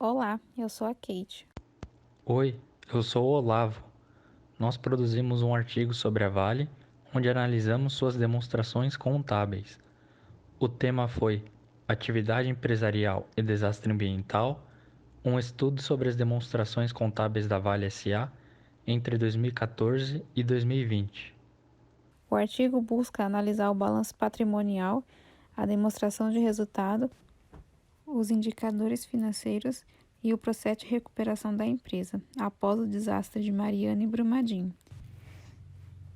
Olá, eu sou a Kate. Oi, eu sou o Olavo. Nós produzimos um artigo sobre a Vale, onde analisamos suas demonstrações contábeis. O tema foi Atividade Empresarial e Desastre Ambiental, um estudo sobre as demonstrações contábeis da Vale SA entre 2014 e 2020. O artigo busca analisar o balanço patrimonial, a demonstração de resultado, os indicadores financeiros e o processo de recuperação da empresa após o desastre de Mariana e Brumadinho.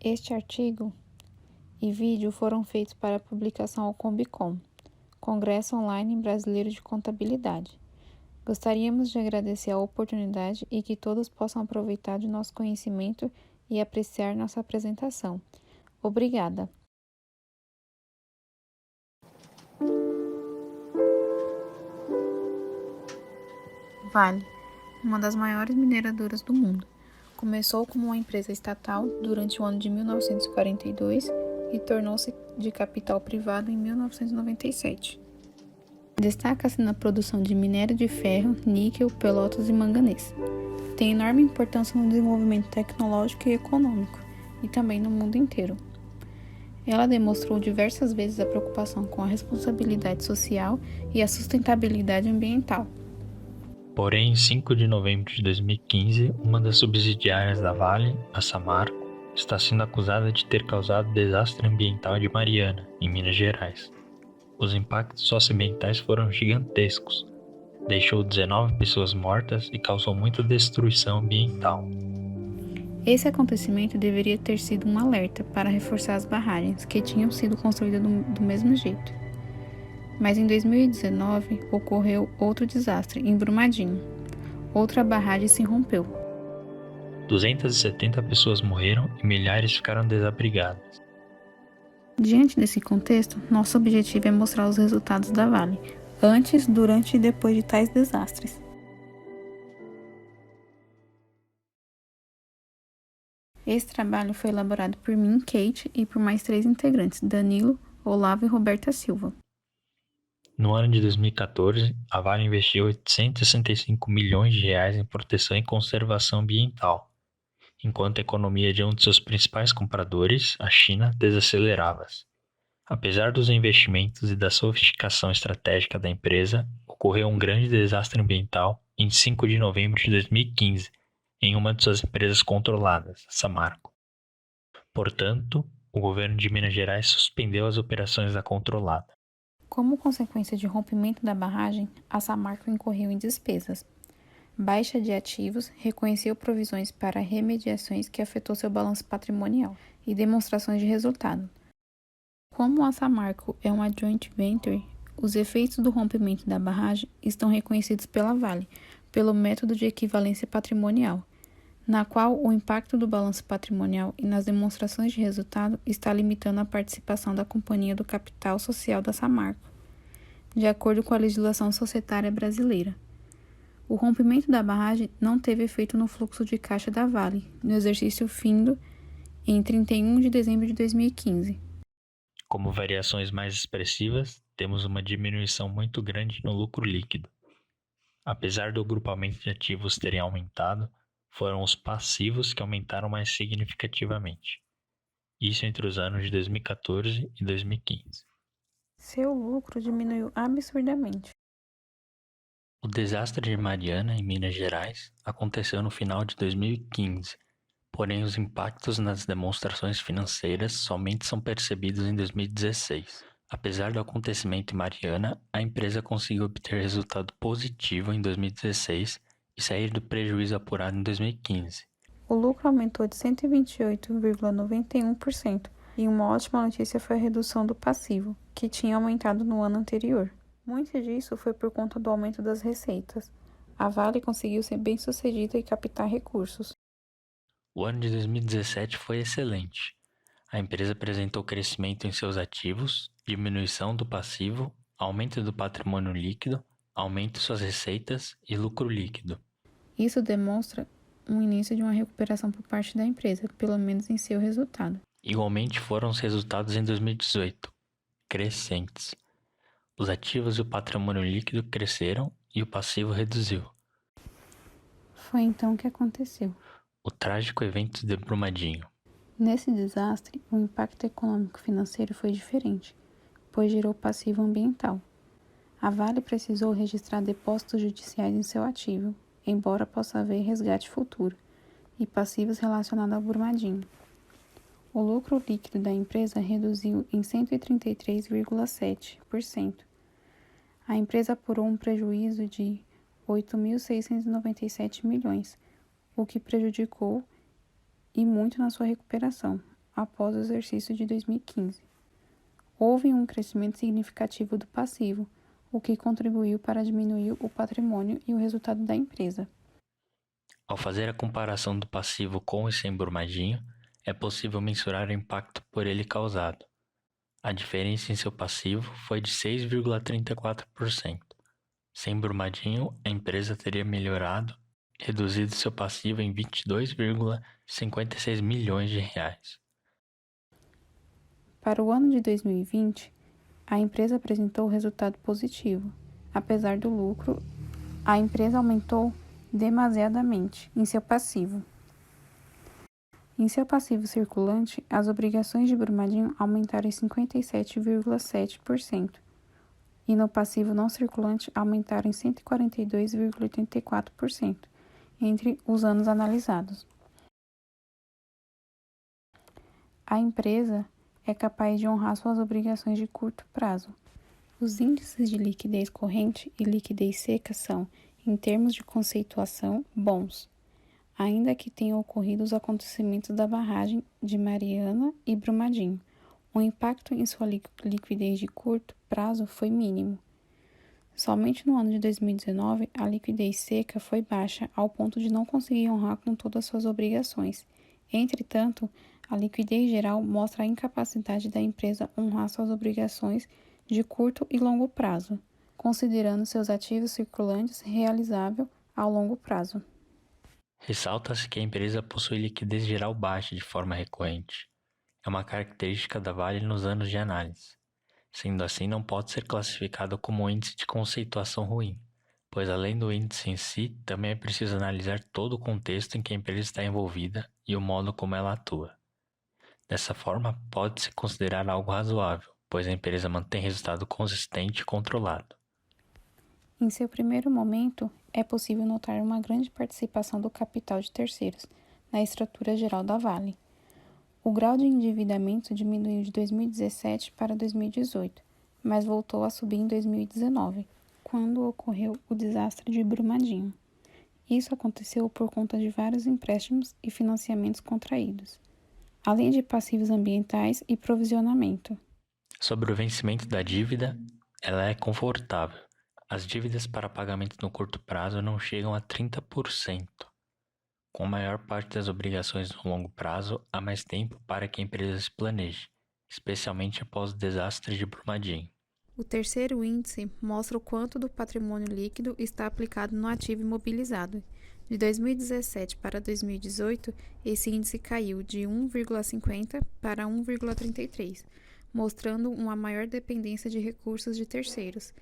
Este artigo e vídeo foram feitos para publicação ao Combicon, Congresso Online Brasileiro de Contabilidade. Gostaríamos de agradecer a oportunidade e que todos possam aproveitar de nosso conhecimento e apreciar nossa apresentação. Obrigada. Vale, uma das maiores mineradoras do mundo. Começou como uma empresa estatal durante o ano de 1942 e tornou-se de capital privado em 1997. Destaca-se na produção de minério de ferro, níquel, pelotas e manganês. Tem enorme importância no desenvolvimento tecnológico e econômico, e também no mundo inteiro. Ela demonstrou diversas vezes a preocupação com a responsabilidade social e a sustentabilidade ambiental. Porém, em 5 de novembro de 2015, uma das subsidiárias da Vale, a Samarco, está sendo acusada de ter causado desastre ambiental de Mariana, em Minas Gerais. Os impactos socioambientais foram gigantescos. Deixou 19 pessoas mortas e causou muita destruição ambiental. Esse acontecimento deveria ter sido um alerta para reforçar as barragens que tinham sido construídas do mesmo jeito. Mas em 2019 ocorreu outro desastre em Brumadinho. Outra barragem se rompeu. 270 pessoas morreram e milhares ficaram desabrigadas. Diante desse contexto, nosso objetivo é mostrar os resultados da Vale, antes, durante e depois de tais desastres. Esse trabalho foi elaborado por mim, Kate, e por mais 3 integrantes, Danilo, Olavo e Roberta Silva. No ano de 2014, a Vale investiu 865 milhões de reais em proteção e conservação ambiental, enquanto a economia de um de seus principais compradores, a China, desacelerava-se. Apesar dos investimentos e da sofisticação estratégica da empresa, ocorreu um grande desastre ambiental em 5 de novembro de 2015, em uma de suas empresas controladas, a Samarco. Portanto, o governo de Minas Gerais suspendeu as operações da controlada. Como consequência de rompimento da barragem, a Samarco incorreu em despesas. Baixa de ativos, reconheceu provisões para remediações que afetou seu balanço patrimonial e demonstrações de resultado. Como a Samarco é uma joint venture, os efeitos do rompimento da barragem estão reconhecidos pela Vale, pelo método de equivalência patrimonial, na qual o impacto do balanço patrimonial e nas demonstrações de resultado está limitando a participação da companhia do capital social da Samarco, de acordo com a legislação societária brasileira. O rompimento da barragem não teve efeito no fluxo de caixa da Vale, no exercício findo em 31 de dezembro de 2015. Como variações mais expressivas, temos uma diminuição muito grande no lucro líquido. Apesar do agrupamento de ativos terem aumentado, foram os passivos que aumentaram mais significativamente. Isso entre os anos de 2014 e 2015. Seu lucro diminuiu absurdamente. O desastre de Mariana, em Minas Gerais, aconteceu no final de 2015, porém os impactos nas demonstrações financeiras somente são percebidos em 2016. Apesar do acontecimento em Mariana, a empresa conseguiu obter resultado positivo em 2016 e sair do prejuízo apurado em 2015. O lucro aumentou de 128,91% e uma ótima notícia foi a redução do passivo, que tinha aumentado no ano anterior. Muito disso foi por conta do aumento das receitas. A Vale conseguiu ser bem-sucedida e captar recursos. O ano de 2017 foi excelente. A empresa apresentou crescimento em seus ativos, diminuição do passivo, aumento do patrimônio líquido, aumento em suas receitas e lucro líquido. Isso demonstra um início de uma recuperação por parte da empresa, pelo menos em seu resultado. Igualmente foram os resultados em 2018, crescentes. Os ativos e o patrimônio líquido cresceram e o passivo reduziu. Foi então que aconteceu. O trágico evento de Brumadinho. Nesse desastre, o impacto econômico-financeiro foi diferente, pois gerou passivo ambiental. A Vale precisou registrar depósitos judiciais em seu ativo, embora possa haver resgate futuro, e passivos relacionados ao Brumadinho. O lucro líquido da empresa reduziu em 133,7%. A empresa apurou um prejuízo de 8.697 milhões, o que prejudicou e muito na sua recuperação, após o exercício de 2015. Houve um crescimento significativo do passivo, o que contribuiu para diminuir o patrimônio e o resultado da empresa. Ao fazer a comparação do passivo com e sem Brumadinho, é possível mensurar o impacto por ele causado. A diferença em seu passivo foi de 6,34%. Sem Brumadinho, a empresa teria reduzido seu passivo em 22,56 milhões de reais. Para o ano de 2020, a empresa apresentou resultado positivo. Apesar do lucro, a empresa aumentou demasiadamente em seu passivo. Em seu passivo circulante, as obrigações de Brumadinho aumentaram em 57,7%, e no passivo não circulante aumentaram em 142,84% entre os anos analisados. A empresa é capaz de honrar suas obrigações de curto prazo. Os índices de liquidez corrente e liquidez seca são, em termos de conceituação, bons, ainda que tenham ocorrido os acontecimentos da barragem de Mariana e Brumadinho. O impacto em sua liquidez de curto prazo foi mínimo. Somente no ano de 2019, a liquidez seca foi baixa ao ponto de não conseguir honrar com todas suas obrigações. Entretanto, a liquidez geral mostra a incapacidade da empresa honrar suas obrigações de curto e longo prazo, considerando seus ativos circulantes realizável ao longo prazo. Ressalta-se que a empresa possui liquidez geral baixa de forma recorrente. É uma característica da Vale nos anos de análise. Sendo assim, não pode ser classificado como um índice de conceituação ruim, pois além do índice em si, também é preciso analisar todo o contexto em que a empresa está envolvida e o modo como ela atua. Dessa forma, pode-se considerar algo razoável, pois a empresa mantém resultado consistente e controlado. Em seu primeiro momento, é possível notar uma grande participação do capital de terceiros na estrutura geral da Vale. O grau de endividamento diminuiu de 2017 para 2018, mas voltou a subir em 2019, quando ocorreu o desastre de Brumadinho. Isso aconteceu por conta de vários empréstimos e financiamentos contraídos, além de passivos ambientais e provisionamento. Sobre o vencimento da dívida, ela é confortável. As dívidas para pagamento no curto prazo não chegam a 30%. Com a maior parte das obrigações no longo prazo, há mais tempo para que a empresa se planeje, especialmente após o desastre de Brumadinho. O terceiro índice mostra o quanto do patrimônio líquido está aplicado no ativo imobilizado. De 2017 para 2018, esse índice caiu de 1,50 para 1,33, mostrando uma maior dependência de recursos de terceiros.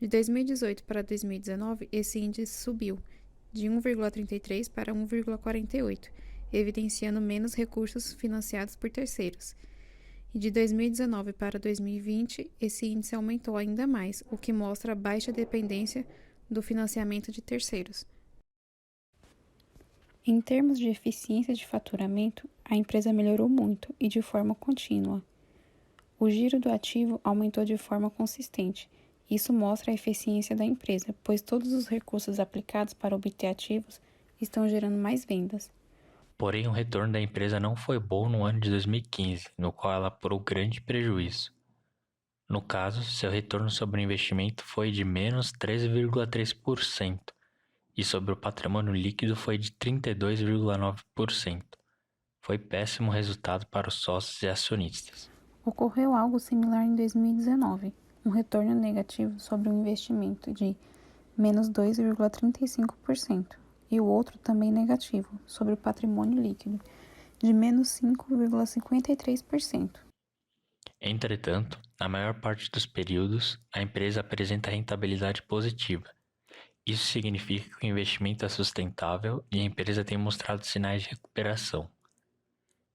De 2018 para 2019, esse índice subiu de 1,33 para 1,48, evidenciando menos recursos financiados por terceiros. E de 2019 para 2020, esse índice aumentou ainda mais, o que mostra a baixa dependência do financiamento de terceiros. Em termos de eficiência de faturamento, a empresa melhorou muito e de forma contínua. O giro do ativo aumentou de forma consistente. Isso mostra a eficiência da empresa, pois todos os recursos aplicados para obter ativos estão gerando mais vendas. Porém, o retorno da empresa não foi bom no ano de 2015, no qual ela apurou grande prejuízo. No caso, seu retorno sobre o investimento foi de menos 13,3% e sobre o patrimônio líquido foi de 32,9%. Foi péssimo resultado para os sócios e acionistas. Ocorreu algo similar em 2019, um retorno negativo sobre o investimento de menos 2,35%, e o outro também negativo, sobre o patrimônio líquido, de menos 5,53%. Entretanto, na maior parte dos períodos, a empresa apresenta rentabilidade positiva. Isso significa que o investimento é sustentável e a empresa tem mostrado sinais de recuperação.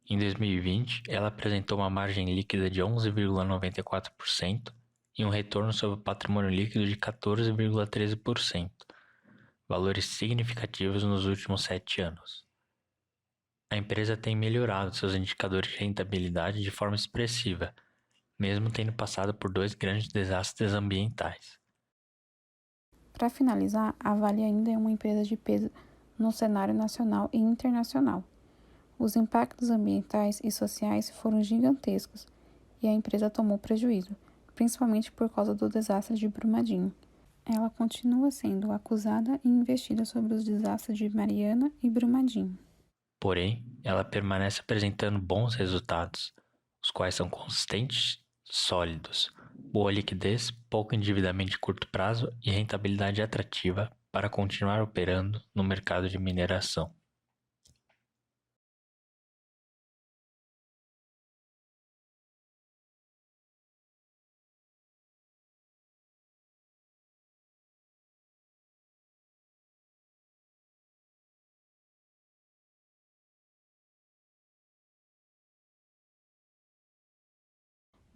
Em 2020, ela apresentou uma margem líquida de 11,94% e um retorno sobre o patrimônio líquido de 14,13%, valores significativos nos últimos 7 anos. A empresa tem melhorado seus indicadores de rentabilidade de forma expressiva, mesmo tendo passado por 2 grandes desastres ambientais. Para finalizar, a Vale ainda é uma empresa de peso no cenário nacional e internacional. Os impactos ambientais e sociais foram gigantescos e a empresa tomou prejuízo, principalmente por causa do desastre de Brumadinho. Ela continua sendo acusada e investida sobre os desastres de Mariana e Brumadinho. Porém, ela permanece apresentando bons resultados, os quais são consistentes, sólidos, boa liquidez, pouco endividamento de curto prazo e rentabilidade atrativa para continuar operando no mercado de mineração.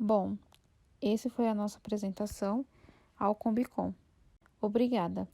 Bom, esse foi a nossa apresentação ao Combicom. Obrigada.